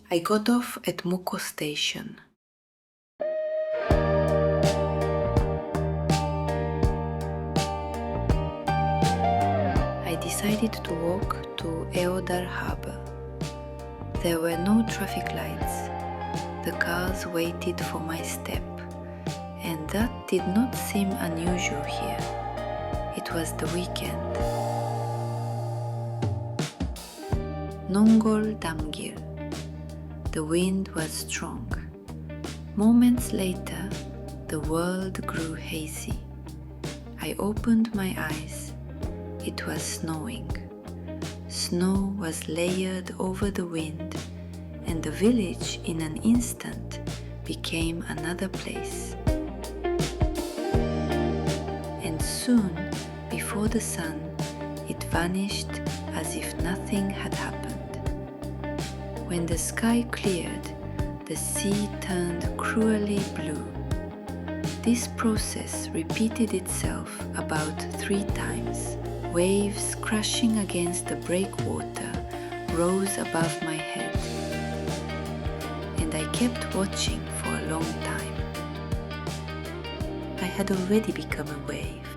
I got off at Muko station. I decided to walk to Eodar Harbor. There were no traffic lights. The cars waited for my step, and that did not seem unusual here. It was the weekend. Nongol Damgir. The wind was strong. Moments later, the world grew hazy. I opened my eyes. It was snowing. Snow was layered over the wind, and the village in an instant became another place. And soon, before the sun, it vanished as if nothing had happened. When the sky cleared, the sea turned cruelly blue. This process repeated itself about 3 times. Waves crashing against the breakwater rose above my head, and I kept watching for a long time. I had already become a wave.